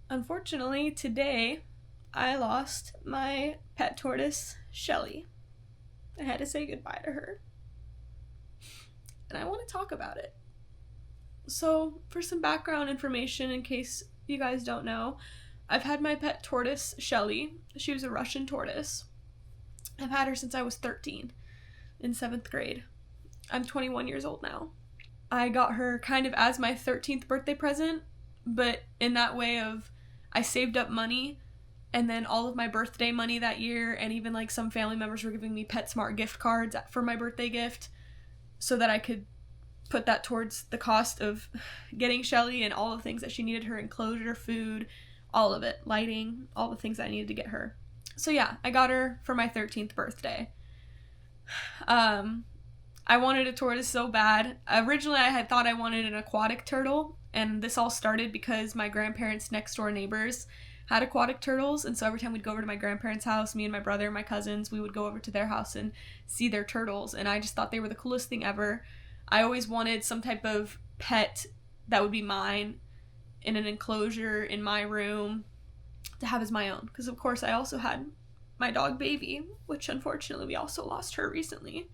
Unfortunately, today I lost my pet tortoise, Shelly. I had to say goodbye to her. And I want to talk about it. So, for some background information, in case you guys don't know, I've had my pet tortoise, Shelly. She was a Russian tortoise. I've had her since I was 13, in 7th grade. I'm 21 years old now. I got her kind of as my 13th birthday present, but in that way of I saved up money, and then all of my birthday money that year, and even like some family members were giving me PetSmart gift cards for my birthday gift so that I could put that towards the cost of getting Shelly and all the things that she needed, her enclosure, food, all of it, lighting, all the things I needed to get her. So yeah, I got her for my 13th birthday. I wanted a tortoise so bad. Originally, I had thought I wanted an aquatic turtle, and this all started because my grandparents' next door neighbors had aquatic turtles, and so every time we'd go over to my grandparents' house, me and my brother and my cousins, we would go over to their house and see their turtles, and I just thought they were the coolest thing ever. I always wanted some type of pet that would be mine in an enclosure in my room to have as my own, because of course I also had my dog Baby, which unfortunately we also lost her recently.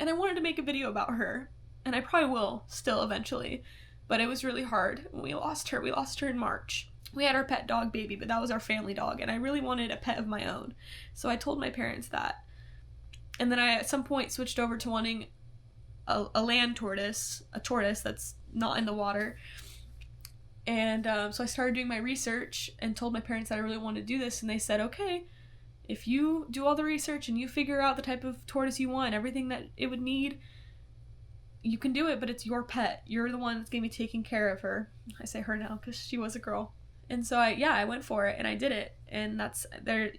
And I wanted to make a video about her, and I probably will still eventually, but it was really hard when we lost her. We lost her in March. We had our pet dog Baby, but that was our family dog, and I really wanted a pet of my own. So I told my parents that. And then I at some point switched over to wanting a land tortoise, a tortoise that's not in the water. And so I started doing my research and told my parents that I really wanted to do this, and they said, okay, if you do all the research and you figure out the type of tortoise you want, everything that it would need, you can do it, but it's your pet. You're the one that's going to be taking care of her. I say her now because she was a girl. And so I went for it and I did it. And that's there,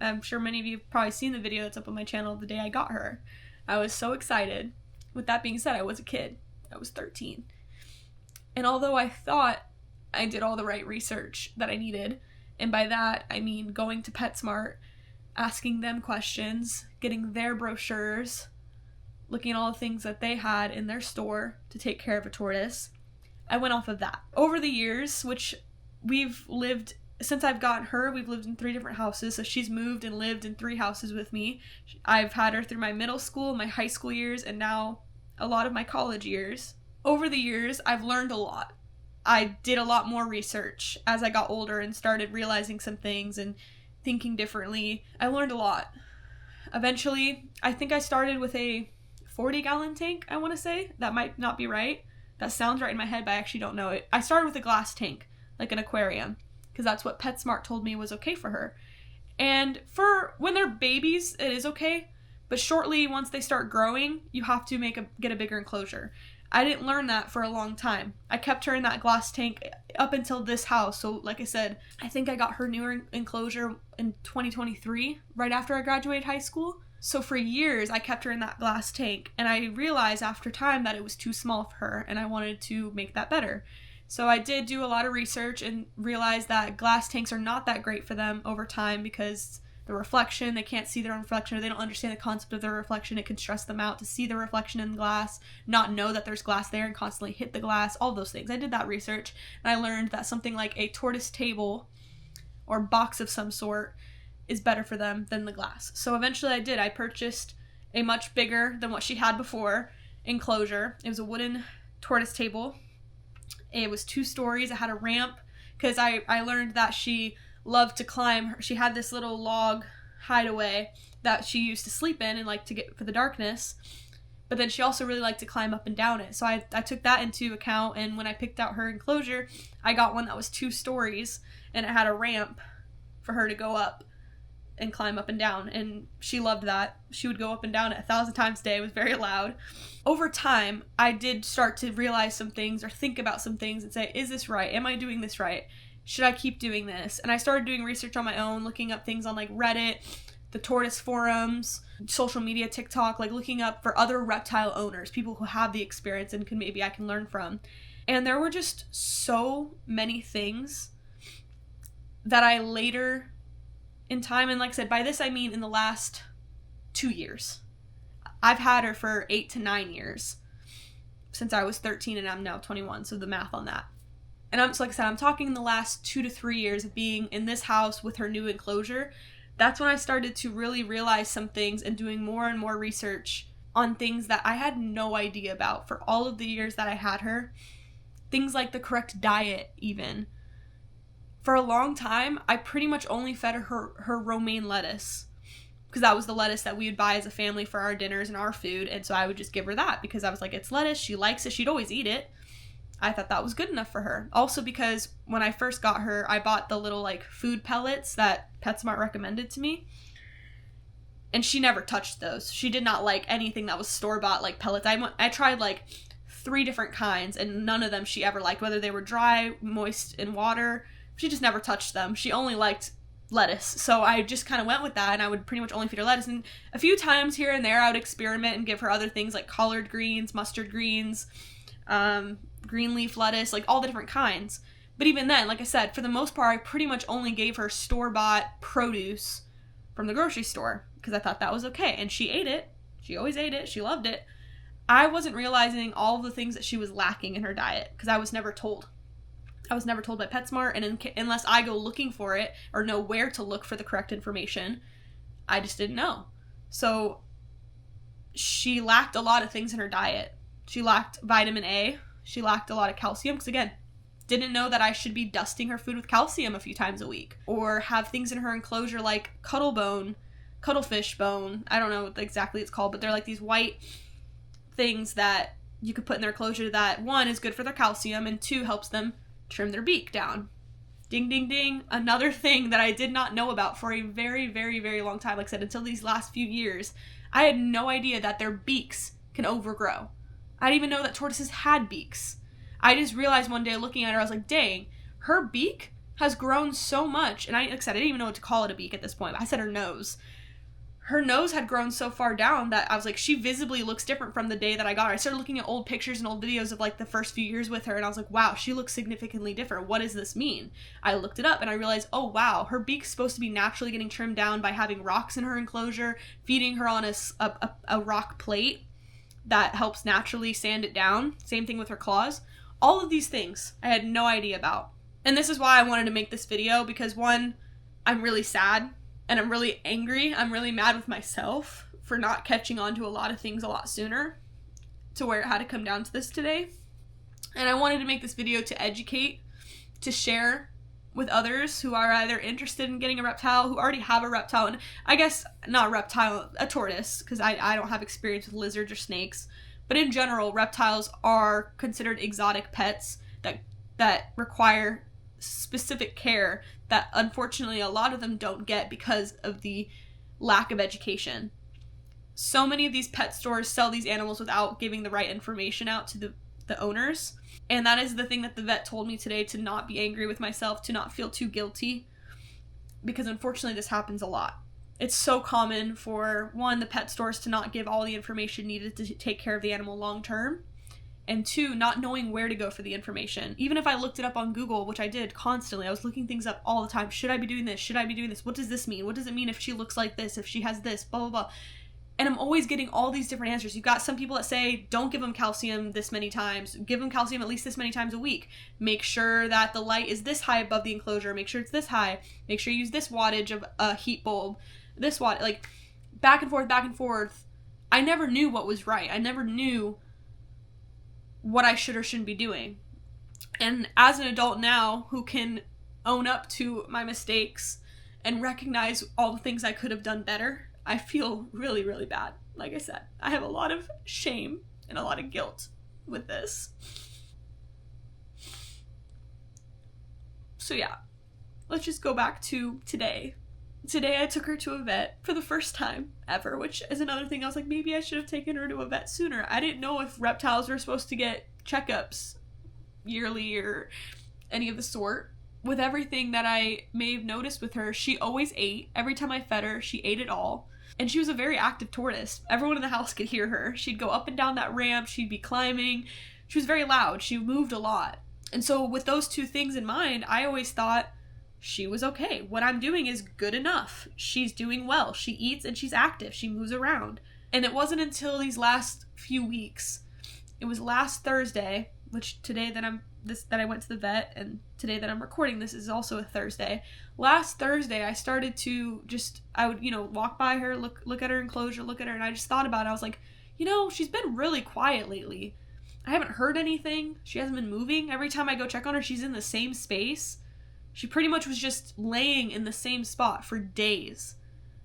I'm sure many of you have probably seen the video that's up on my channel the day I got her. I was so excited. With that being said, I was a kid. I was 13. And although I thought I did all the right research that I needed, and by that I mean going to PetSmart, asking them questions, getting their brochures, looking at all the things that they had in their store to take care of a tortoise, I went off of that. Over the years, which we've lived, since I've gotten her, we've lived in 3 different houses, so she's moved and lived in 3 houses with me. I've had her through my middle school, my high school years, and now a lot of my college years. Over the years, I've learned a lot. I did a lot more research as I got older and started realizing some things and thinking differently. I learned a lot. Eventually, I think I started with a 40-gallon tank, I want to say. That might not be right. That sounds right in my head, but I actually don't know it. I started with a glass tank, like an aquarium, because that's what PetSmart told me was okay for her. And for when they're babies, it is okay, but shortly, once they start growing, you have to get a bigger enclosure. I didn't learn that for a long time. I kept her in that glass tank up until this house. So like I said, I think I got her newer enclosure in 2023, right after I graduated high school. So for years, I kept her in that glass tank. And I realized after time that it was too small for her, and I wanted to make that better. So I did do a lot of research and realized that glass tanks are not that great for them over time because the reflection, they can't see their own reflection, or they don't understand the concept of their reflection. It can stress them out to see the reflection in the glass, not know that there's glass there and constantly hit the glass, all those things. I did that research, and I learned that something like a tortoise table or box of some sort is better for them than the glass. So eventually I did. I purchased a much bigger than what she had before enclosure. It was a wooden tortoise table. It was 2 stories. It had a ramp because I learned that she loved to climb. She had this little log hideaway that she used to sleep in and like to get for the darkness, but then she also really liked to climb up and down it. So I took that into account, and when I picked out her enclosure, I got one that was 2 stories and it had a ramp for her to go up and climb up and down, and she loved that. She would go up and down it 1,000 times a day. It was very loud. Over time, I did start to realize some things or think about some things and say, is this right? Am I doing this right? Should I keep doing this? And I started doing research on my own, looking up things on like Reddit, the tortoise forums, social media, TikTok, like looking up for other reptile owners, people who have the experience and I can learn from. And there were just so many things that I later in time, and like I said, by this I mean in the last 2 years. I've had her for 8 to 9 years since I was 13 and I'm now 21, so the math on that. And like I said, I'm talking the last 2 to 3 years of being in this house with her new enclosure. That's when I started to really realize some things and doing more and more research on things that I had no idea about for all of the years that I had her. Things like the correct diet, even. For a long time, I pretty much only fed her romaine lettuce, because that was the lettuce that we would buy as a family for our dinners and our food, and so I would just give her that because I was like, it's lettuce, she likes it, she'd always eat it. I thought that was good enough for her. Also because when I first got her, I bought the little like food pellets that PetSmart recommended to me, and she never touched those. She did not like anything that was store-bought like pellets. I tried like 3 different kinds, and none of them she ever liked, whether they were dry, moist in water. She just never touched them. She only liked lettuce. So I just kind of went with that, and I would pretty much only feed her lettuce. And a few times here and there, I would experiment and give her other things like collard greens, mustard greens, green leaf lettuce, like all the different kinds. But even then, like I said, for the most part, I pretty much only gave her store-bought produce from the grocery store because I thought that was okay. And she ate it. She always ate it. She loved it. I wasn't realizing all of the things that she was lacking in her diet because I was never told. I was never told by PetSmart, and unless I go looking for it or know where to look for the correct information, I just didn't know. So she lacked a lot of things in her diet. She lacked vitamin A. She lacked a lot of calcium because, again, didn't know that I should be dusting her food with calcium a few times a week, or have things in her enclosure like cuttlefish bone. I don't know what exactly it's called, but they're like these white things that you could put in their enclosure that, 1, is good for their calcium, and 2, helps them trim their beak down. Ding, ding, ding. Another thing that I did not know about for a very, very, very long time. Like I said, until these last few years, I had no idea that their beaks can overgrow. I didn't even know that tortoises had beaks. I just realized one day looking at her, I was like, dang, her beak has grown so much. And like I said, I didn't even know what to call it a beak at this point. I said her nose. Her nose had grown so far down that I was like, she visibly looks different from the day that I got her. I started looking at old pictures and old videos of like the first few years with her, and I was like, wow, she looks significantly different. What does this mean? I looked it up and I realized, oh wow, her beak's supposed to be naturally getting trimmed down by having rocks in her enclosure, feeding her on a rock plate that helps naturally sand it down. Same thing with her claws. All of these things I had no idea about. And this is why I wanted to make this video, because 1, I'm really sad. And I'm really angry. I'm really mad with myself for not catching on to a lot of things a lot sooner, to where it had to come down to this today. And I wanted to make this video to educate, to share with others who are either interested in getting a reptile, who already have a reptile, and I guess not a reptile, a tortoise, because I don't have experience with lizards or snakes. But in general, reptiles are considered exotic pets that require specific care that unfortunately a lot of them don't get because of the lack of education. So many of these pet stores sell these animals without giving the right information out to the owners. And that is the thing that the vet told me today, to not be angry with myself, to not feel too guilty, because unfortunately this happens a lot. It's so common for, 1, the pet stores to not give all the information needed to take care of the animal long term, and 2, not knowing where to go for the information. Even if I looked it up on Google, which I did constantly, I was looking things up all the time. Should I be doing this? Should I be doing this? What does this mean? What does it mean if she looks like this? If she has this? Blah, blah, blah. And I'm always getting all these different answers. You've got some people that say, don't give them calcium this many times. Give them calcium at least this many times a week. Make sure that the light is this high above the enclosure. Make sure it's this high. Make sure you use this wattage of a heat bulb. This watt, like, back and forth, back and forth. I never knew what was right. I never knew what I should or shouldn't be doing. And as an adult now who can own up to my mistakes and recognize all the things I could have done better, I feel really, really bad. Like I said, I have a lot of shame and a lot of guilt with this. So yeah, let's just go back to today. Today I took her to a vet for the first time ever, which is another thing. I was like, maybe I should have taken her to a vet sooner. I didn't know if reptiles were supposed to get checkups yearly or any of the sort. With everything that I may have noticed with her, she always ate. Every time I fed her, she ate it all. And she was a very active tortoise. Everyone in the house could hear her. She'd go up and down that ramp. She'd be climbing. She was very loud. She moved a lot. And so with those 2 things in mind, I always thought, she was okay. What I'm doing is good enough. She's doing well. She eats and she's active. She moves around. And it wasn't until these last few weeks, it was last Thursday, which today that I'm that I went to the vet, and today that I'm recording this is also a Thursday. Last Thursday, I started to I would, walk by her, look at her enclosure, look at her, and I just thought about it. I was like, she's been really quiet lately. I haven't heard anything. She hasn't been moving. Every time I go check on her, she's in the same space. She pretty much was just laying in the same spot for days.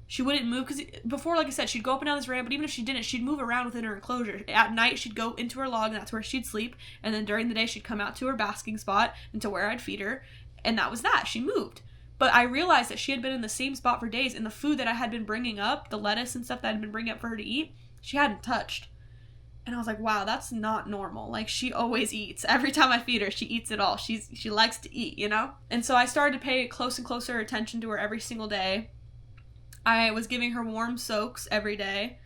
She wouldn't move, because before, like I said, she'd go up and down this ramp, but even if she didn't, she'd move around within her enclosure. At night, she'd go into her log, and that's where she'd sleep, and then during the day, she'd come out to her basking spot and to where I'd feed her, and that was that. She moved. But I realized that she had been in the same spot for days, and the food that I had been bringing up, the lettuce and stuff that I'd been bringing up for her to eat, she hadn't touched. And I was like, wow, that's not normal. Like, she always eats. Every time I feed her, she eats it all. She likes to eat, And so I started to pay close and closer attention to her every single day. I was giving her warm soaks every day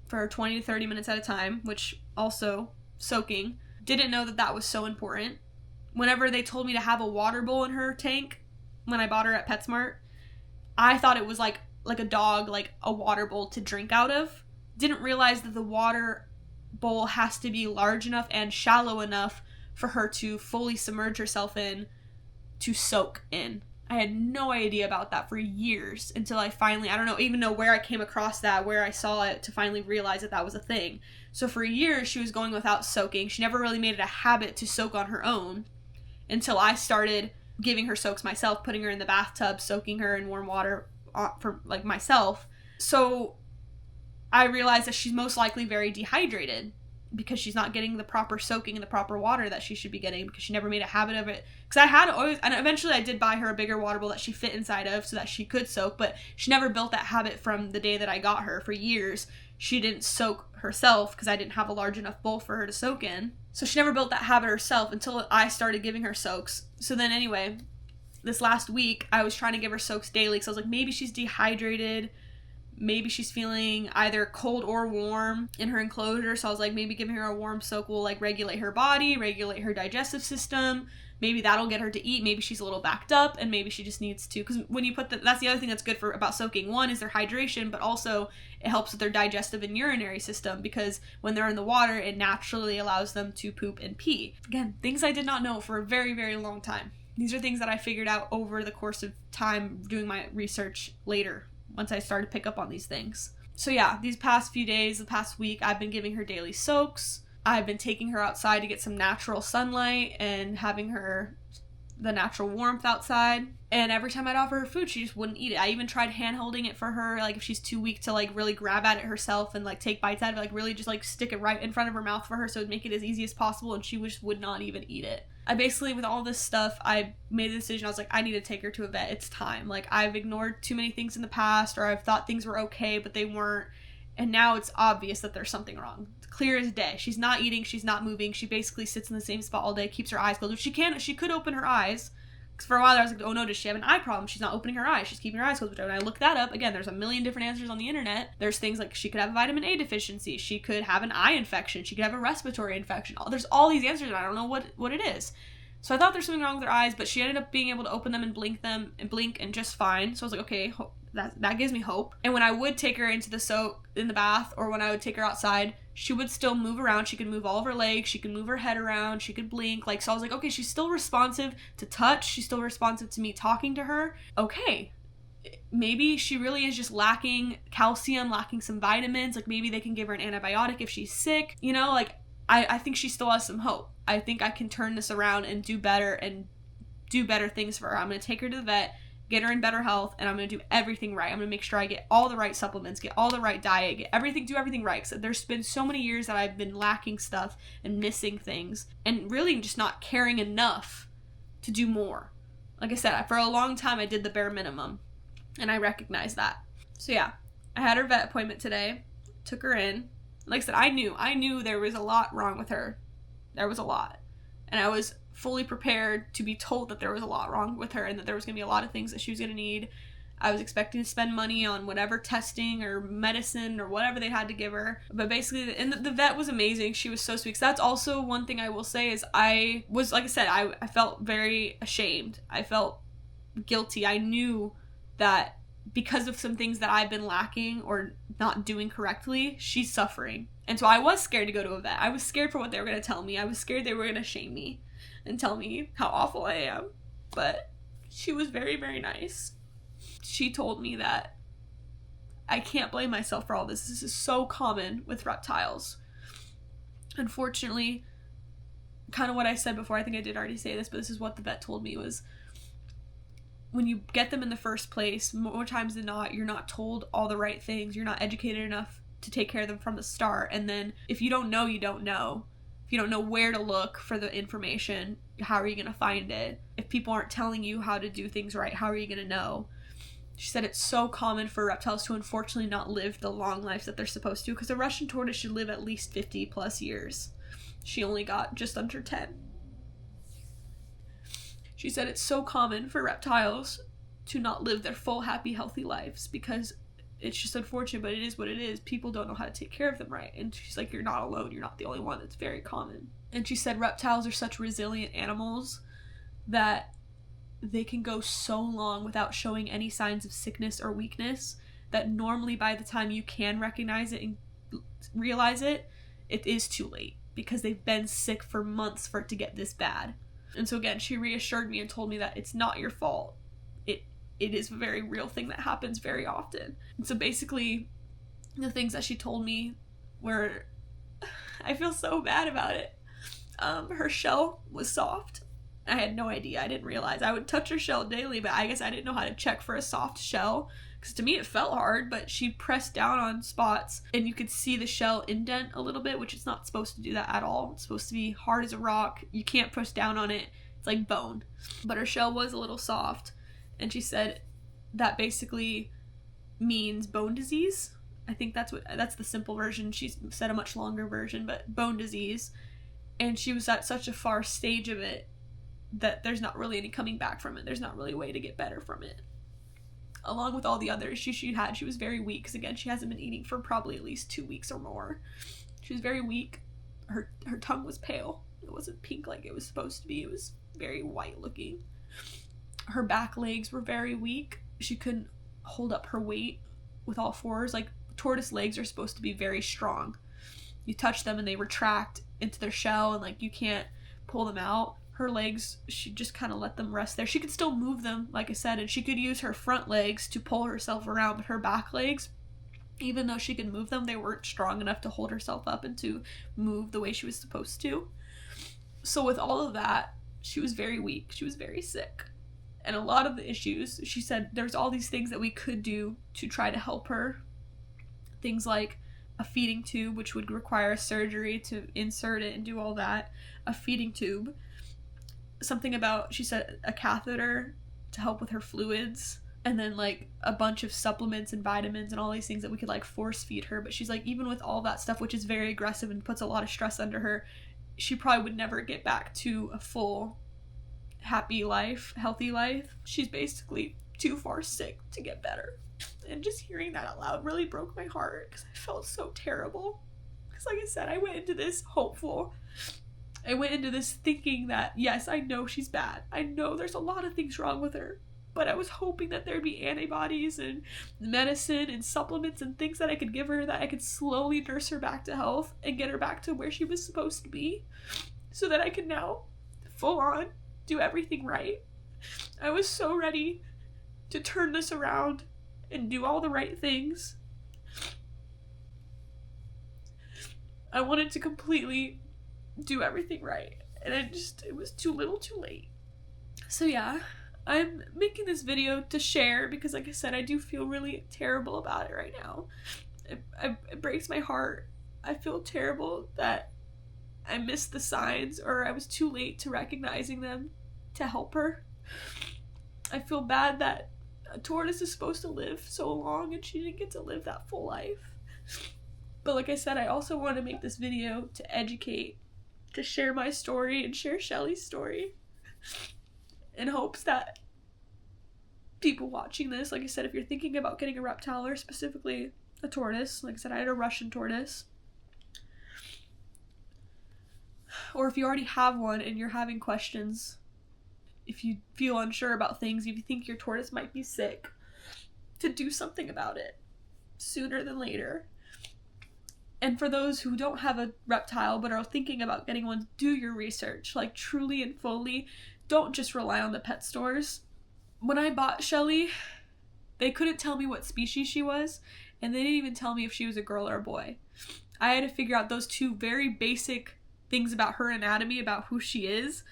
for 20 to 30 minutes at a time, which also, soaking. Didn't know that was so important. Whenever they told me to have a water bowl in her tank, when I bought her at PetSmart, I thought it was like a dog, like a water bowl to drink out of. Didn't realize that the water bowl has to be large enough and shallow enough for her to fully submerge herself in, to soak in. I had no idea about that for years until I finally, I don't even know where I came across that, where I saw it to finally realize that was a thing. So for years, she was going without soaking. She never really made it a habit to soak on her own until I started giving her soaks myself, putting her in the bathtub, soaking her in warm water for myself. So I realized that she's most likely very dehydrated because she's not getting the proper soaking and the proper water that she should be getting, because she never made a habit of it. Because I had always, and eventually I did buy her a bigger water bowl that she fit inside of so that she could soak, but she never built that habit from the day that I got her. For years, she didn't soak herself because I didn't have a large enough bowl for her to soak in. So she never built that habit herself until I started giving her soaks. So then anyway, this last week, I was trying to give her soaks daily because I was like, maybe she's dehydrated. Maybe she's feeling either cold or warm in her enclosure. So I was like, maybe giving her a warm soak will regulate her body, regulate her digestive system. Maybe that'll get her to eat. Maybe she's a little backed up and maybe she just needs to, because when you put that's the other thing that's good about soaking. One is their hydration, but also it helps with their digestive and urinary system, because when they're in the water, it naturally allows them to poop and pee. Again, things I did not know for a very, very long time. These are things that I figured out over the course of time doing my research later, once I started to pick up on these things. So yeah, these past few days, the past week, I've been giving her daily soaks. I've been taking her outside to get some natural sunlight and having her the natural warmth outside. And every time I'd offer her food, she just wouldn't eat it. I even tried hand holding it for her, if she's too weak to really grab at it herself and take bites out of it, really just stick it right in front of her mouth for her so it'd make it as easy as possible, and she just would not even eat it. I basically, with all this stuff, I made the decision. I was like, I need to take her to a vet. It's time. I've ignored too many things in the past, or I've thought things were okay, but they weren't. And now it's obvious that there's something wrong. It's clear as day. She's not eating. She's not moving. She basically sits in the same spot all day, keeps her eyes closed. If she could open her eyes. Because for a while I was like, oh no, does she have an eye problem? She's not opening her eyes. She's keeping her eyes closed. But when I looked that up, again, there's a million different answers on the internet. There's things like she could have a vitamin A deficiency. She could have an eye infection. She could have a respiratory infection. There's all these answers, and I don't know what it is. So I thought there's something wrong with her eyes, but she ended up being able to open them and blink and just fine. So I was like, okay, that gives me hope. And when I would take her into the soak in the bath, or when I would take her outside, she would still move around. She could move all of her legs. She could move her head around. She could blink. So I was like, okay, she's still responsive to touch. She's still responsive to me talking to her. Okay, maybe she really is just lacking calcium, lacking some vitamins. Maybe they can give her an antibiotic if she's sick. I think she still has some hope. I think I can turn this around and do better things for her. I'm going to take her to the vet, get her in better health, and I'm going to do everything right. I'm going to make sure I get all the right supplements, get all the right diet, do everything right. Because there's been so many years that I've been lacking stuff and missing things, and really just not caring enough to do more. Like I said, for a long time I did the bare minimum, and I recognize that. So yeah, I had her vet appointment today, took her in. Like I said, I knew there was a lot wrong with her. There was a lot. And I was fully prepared to be told that there was a lot wrong with her and that there was going to be a lot of things that she was going to need. I was expecting to spend money on whatever testing or medicine or whatever they had to give her. But basically, and the vet was amazing. She was so sweet. So that's also one thing I will say is I was, like I said, I felt very ashamed. I felt guilty. I knew that because of some things that I've been lacking or not doing correctly, she's suffering. And so I was scared to go to a vet. I was scared for what they were going to tell me. I was scared they were going to shame me. and tell me how awful I am. But she was very, very nice. She told me that I can't blame myself for all this. This is so common with reptiles. Unfortunately, kind of what I said before, I think I did already say this, but this is what the vet told me, was when you get them in the first place, more times than not, you're not told all the right things. You're not educated enough to take care of them from the start. And then if you don't know, you don't know. If you don't know where to look for the information, how are you going to find it? If people aren't telling you how to do things right, how are you going to know? She said it's so common for reptiles to unfortunately not live the long lives that they're supposed to, because a Russian tortoise should live at least 50 plus years. She only got just under 10. She said it's so common for reptiles to not live their full, happy, healthy lives, because it's just unfortunate, but it is what it is. People don't know how to take care of them right. And she's like, you're not alone. You're not the only one. It's very common. And she said reptiles are such resilient animals that they can go so long without showing any signs of sickness or weakness that normally by the time you can recognize it and realize it, it is too late, because they've been sick for months for it to get this bad. And so again, she reassured me and told me that it's not your fault. It is a very real thing that happens very often. And so basically, the things that she told me were, I feel so bad about it. Her shell was soft. I had no idea. I didn't realize. I would touch her shell daily, but I guess I didn't know how to check for a soft shell, because to me it felt hard, but she pressed down on spots and you could see the shell indent a little bit, which it's not supposed to do that at all. It's supposed to be hard as a rock. You can't push down on it. It's like bone. But her shell was a little soft, and she said that basically means bone disease. I think that's the simple version. She said a much longer version, but bone disease. And she was at such a far stage of it that there's not really any coming back from it. There's not really a way to get better from it. Along with all the other issues she had, she was very weak, because again, she hasn't been eating for probably at least 2 weeks or more. She was very weak. Her tongue was pale. It wasn't pink like it was supposed to be. It was very white looking. Her back legs were very weak. She couldn't hold up her weight with all fours. Like, tortoise legs are supposed to be very strong. You touch them and they retract into their shell, and like you can't pull them out. Her legs, she just kind of let them rest there. She could still move them, like I said, and she could use her front legs to pull herself around, but her back legs, even though she could move them, they weren't strong enough to hold herself up and to move the way she was supposed to. So with all of that, she was very weak. She was very sick. And a lot of the issues, she said there's all these things that we could do to try to help her. Things like a feeding tube, which would require a surgery to insert it and do all that. A feeding tube. Something about, she said, a catheter to help with her fluids. And then like a bunch of supplements and vitamins and all these things that we could like force feed her. But she's like, even with all that stuff, which is very aggressive and puts a lot of stress under her, she probably would never get back to a full happy life, healthy life. She's basically too far sick to get better. And just hearing that out loud really broke my heart, because I felt so terrible. Because like I said, I went into this hopeful. I went into this thinking that, yes, I know she's bad. I know there's a lot of things wrong with her. But I was hoping that there'd be antibodies and medicine and supplements and things that I could give her, that I could slowly nurse her back to health and get her back to where she was supposed to be, so that I could now full on do everything right. I was so ready to turn this around and do all the right things. I wanted to completely do everything right, and it was too little too late. So yeah, I'm making this video to share because, like I said, I do feel really terrible about it right now. It breaks my heart. I feel terrible that I missed the signs, or I was too late to recognizing them to help her. I feel bad that a tortoise is supposed to live so long and she didn't get to live that full life. But like I said, I also want to make this video to educate, to share my story and share Shelly's story, in hopes that people watching this, like I said, if you're thinking about getting a reptile, or specifically a tortoise, like I said, I had a Russian tortoise, or if you already have one and you're having questions, if you feel unsure about things, if you think your tortoise might be sick, to do something about it sooner than later. And for those who don't have a reptile but are thinking about getting one, do your research. Like, truly and fully, don't just rely on the pet stores. When I bought Shelly, they couldn't tell me what species she was, and they didn't even tell me if she was a girl or a boy. I had to figure out those two very basic things about her anatomy, about who she is,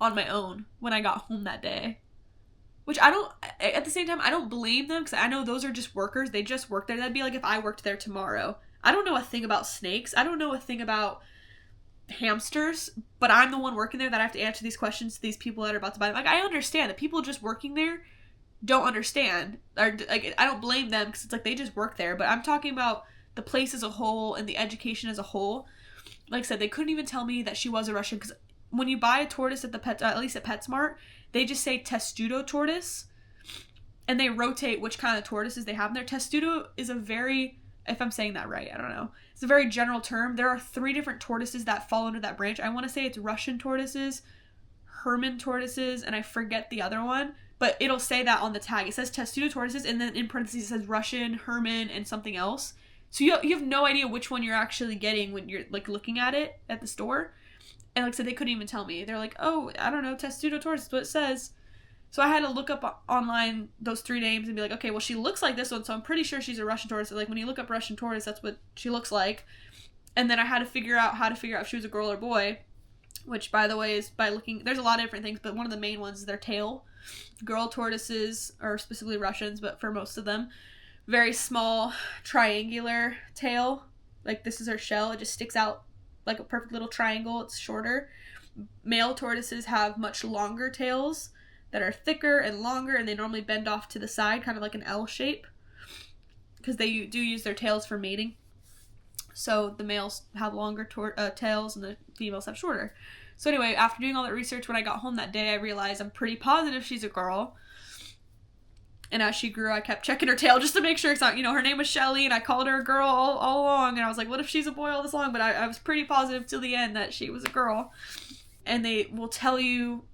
on my own when I got home that day. Which at the same time, I don't blame them, because I know those are just workers. They just work there. That'd be like if I worked there tomorrow. I don't know a thing about snakes. I don't know a thing about hamsters, but I'm the one working there that I have to answer these questions to these people that are about to buy them. Like, I understand that people just working there don't understand. Or, like, I don't blame them, because it's like they just work there. But I'm talking about the place as a whole and the education as a whole. Like I said, they couldn't even tell me that she was a Russian, because when you buy a tortoise at at least at PetSmart, they just say testudo tortoise, and they rotate which kind of tortoises they have in there. Testudo is a very, if I'm saying that right, I don't know. It's a very general term. There are 3 different tortoises that fall under that branch. I want to say it's Russian tortoises, Herman tortoises, and I forget the other one, but it'll say that on the tag. It says testudo tortoises, and then in parentheses it says Russian, Herman, and something else. So you have no idea which one you're actually getting when you're, like, looking at it at the store. And like I said, they couldn't even tell me. They're like, oh, I don't know, testudo tortoise is what it says. So I had to look up online those 3 names and be like, okay, well, she looks like this one, so I'm pretty sure she's a Russian tortoise. So, like, when you look up Russian tortoise, that's what she looks like. And then I had to figure out if she was a girl or boy, which, by the way, is by looking, there's a lot of different things, but one of the main ones is their tail. Girl tortoises are specifically Russians, but for most of them, very small, triangular tail. Like, this is her shell. It just sticks out like a perfect little triangle. It's shorter. Male tortoises have much longer tails that are thicker and longer, and they normally bend off to the side, kind of like an L shape, because they do use their tails for mating. So the males have longer tails, and the females have shorter. So anyway, after doing all that research, when I got home that day, I realized I'm pretty positive she's a girl. And as she grew, I kept checking her tail just to make sure, because, her name was Shelly, and I called her a girl all along, and I was like, what if she's a boy all this long? But I was pretty positive till the end that she was a girl. And they will tell you,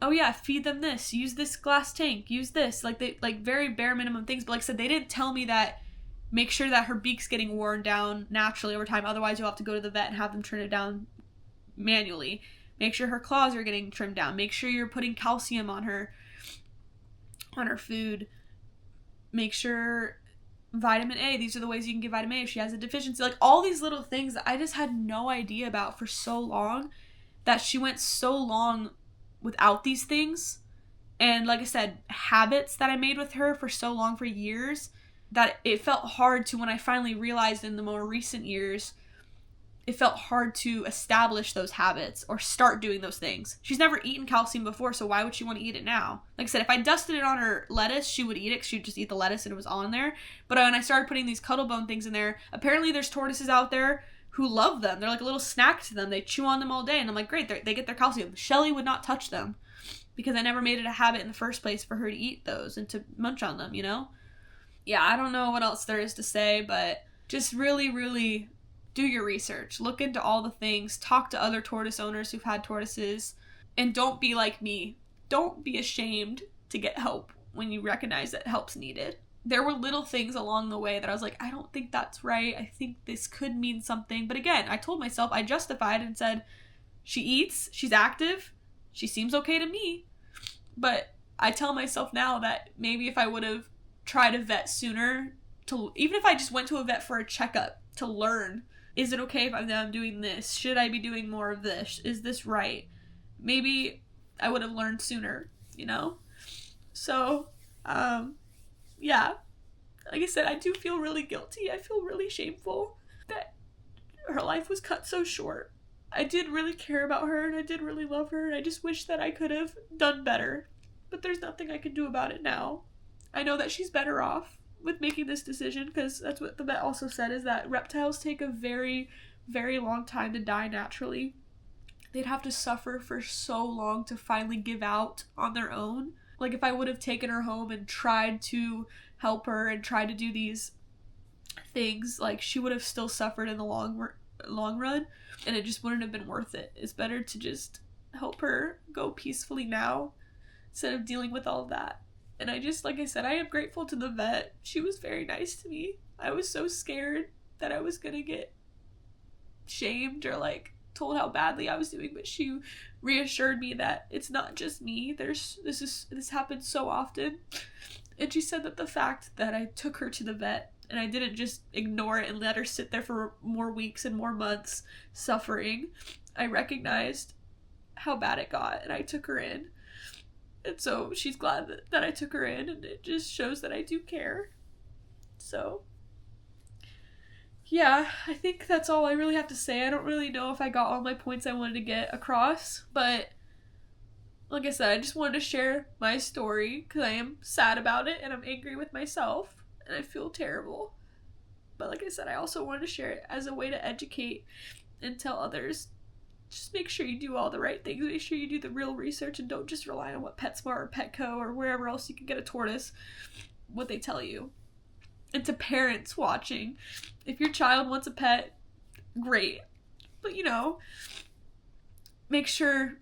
oh yeah, feed them this, use this glass tank, use this, like very bare minimum things. But like I said, they didn't tell me that make sure that her beak's getting worn down naturally over time, otherwise you'll have to go to the vet and have them trim it down manually. Make sure her claws are getting trimmed down. Make sure you're putting calcium on her food. Make sure vitamin A, these are the ways you can give vitamin A if she has a deficiency. Like, all these little things that I just had no idea about for so long, that she went so long without these things. And like I said, habits that I made with her for so long, for years, that it felt hard to, when I finally realized in the more recent years, it felt hard to establish those habits or start doing those things. She's never eaten calcium before, so why would she want to eat it now? Like I said, if I dusted it on her lettuce, she would eat it, because she would just eat the lettuce and it was on there. But when I started putting these cuddle bone things in there, apparently there's tortoises out there who love them. They're like a little snack to them. They chew on them all day, and I'm like, great, they get their calcium. Shelly would not touch them, because I never made it a habit in the first place for her to eat those and to munch on them, Yeah, I don't know what else there is to say, but just really, really do your research. Look into all the things. Talk to other tortoise owners who've had tortoises. And don't be like me. Don't be ashamed to get help when you recognize that help's needed. There were little things along the way that I was like, I don't think that's right. I think this could mean something. But again, I told myself, I justified and said, she eats, she's active, she seems okay to me. But I tell myself now that maybe if I would have tried a vet sooner, even if I just went to a vet for a checkup to learn, is it okay if I'm doing this? Should I be doing more of this? Is this right? Maybe I would have learned sooner, So, yeah. Like I said, I do feel really guilty. I feel really shameful that her life was cut so short. I did really care about her, and I did really love her, and I just wish that I could have done better. But there's nothing I can do about it now. I know that she's better off with making this decision, because that's what the vet also said, is that reptiles take a very, very long time to die naturally. They'd have to suffer for so long to finally give out on their own. Like, if I would have taken her home and tried to help her and tried to do these things, like, she would have still suffered in the long run, and it just wouldn't have been worth it. It's better to just help her go peacefully now instead of dealing with all of that. And I just, like I said, I am grateful to the vet. She was very nice to me. I was so scared that I was gonna get shamed or like told how badly I was doing, but she reassured me that it's not just me. This happens so often. And she said that the fact that I took her to the vet and I didn't just ignore it and let her sit there for more weeks and more months suffering, I recognized how bad it got and I took her in. And so she's glad that I took her in, and it just shows that I do care. So yeah, I think that's all I really have to say. I don't really know if I got all my points I wanted to get across, but like I said, I just wanted to share my story because I am sad about it and I'm angry with myself and I feel terrible. But like I said, I also wanted to share it as a way to educate and tell others, just make sure you do all the right things. Make sure you do the real research and don't just rely on what PetSmart or Petco or wherever else you can get a tortoise, what they tell you. And to parents watching, if your child wants a pet, great. But make sure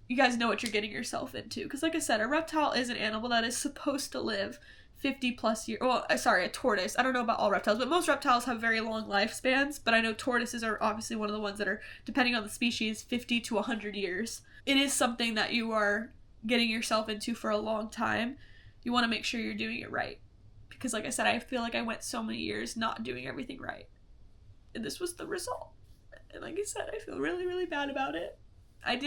you guys know what you're getting yourself into. Because like I said, a reptile is an animal that is supposed to live 50 plus years. Well, sorry, a tortoise. I don't know about all reptiles, but most reptiles have very long lifespans. But I know tortoises are obviously one of the ones that are, depending on the species, 50 to 100 years. It is something that you are getting yourself into for a long time. You want to make sure you're doing it right. Because like I said, I feel like I went so many years not doing everything right. And this was the result. And like I said, I feel really, really bad about it. I'm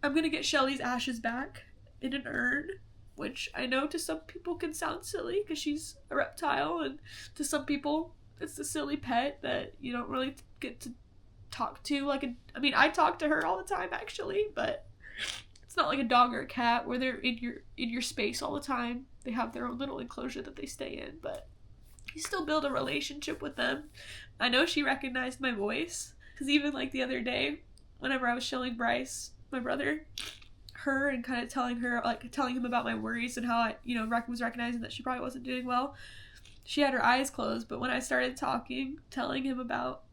gonna get Shelly's ashes back in an urn, which I know to some people can sound silly because she's a reptile, and to some people it's a silly pet that you don't really get to talk to. I talk to her all the time actually, but it's not like a dog or a cat where they're in your space all the time. They have their own little enclosure that they stay in, but you still build a relationship with them. I know she recognized my voice. Because even like the other day, whenever I was showing Bryce, my brother, her and kind of telling him about my worries and how I, was recognizing that she probably wasn't doing well, she had her eyes closed. But when I started telling him about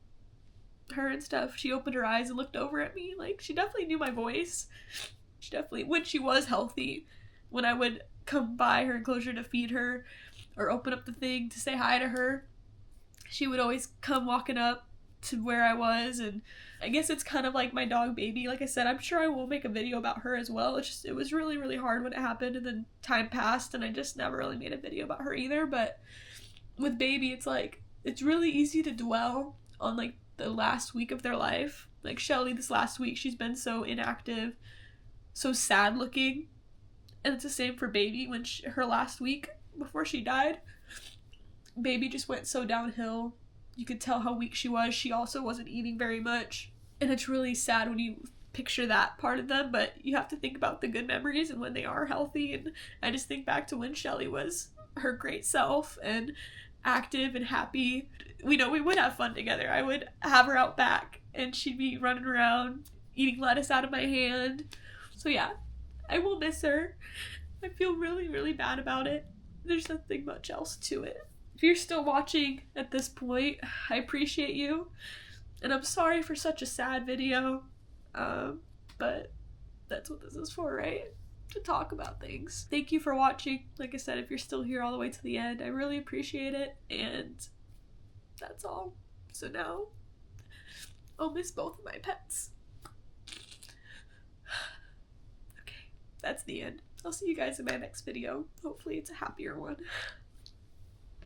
her and stuff, she opened her eyes and looked over at me. Like, she definitely knew my voice. She definitely, when she was healthy, when I would come by her enclosure to feed her or open up the thing to say hi to her, she would always come walking up to where I was. And I guess it's kind of like my dog Baby. Like I said, I'm sure I will make a video about her as well. It was really, really hard when it happened, and then time passed and I just never really made a video about her either. But with Baby, it's really easy to dwell on like the last week of their life. Like Shelly, this last week, she's been so inactive, so sad looking. And it's the same for Baby. When her last week before she died, Baby just went so downhill. You could tell how weak she was. She also wasn't eating very much. And it's really sad when you picture that part of them, but you have to think about the good memories and when they are healthy. And I just think back to when Shelly was her great self and active and happy. We would have fun together. I would have her out back and she'd be running around eating lettuce out of my hand. So yeah, I will miss her. I feel really, really bad about it. There's nothing much else to it. If you're still watching at this point, I appreciate you. And I'm sorry for such a sad video. But that's what this is for, right? To talk about things. Thank you for watching. Like I said, if you're still here all the way to the end, I really appreciate it. And that's all. So now, I'll miss both of my pets. Okay, that's the end. I'll see you guys in my next video. Hopefully it's a happier one.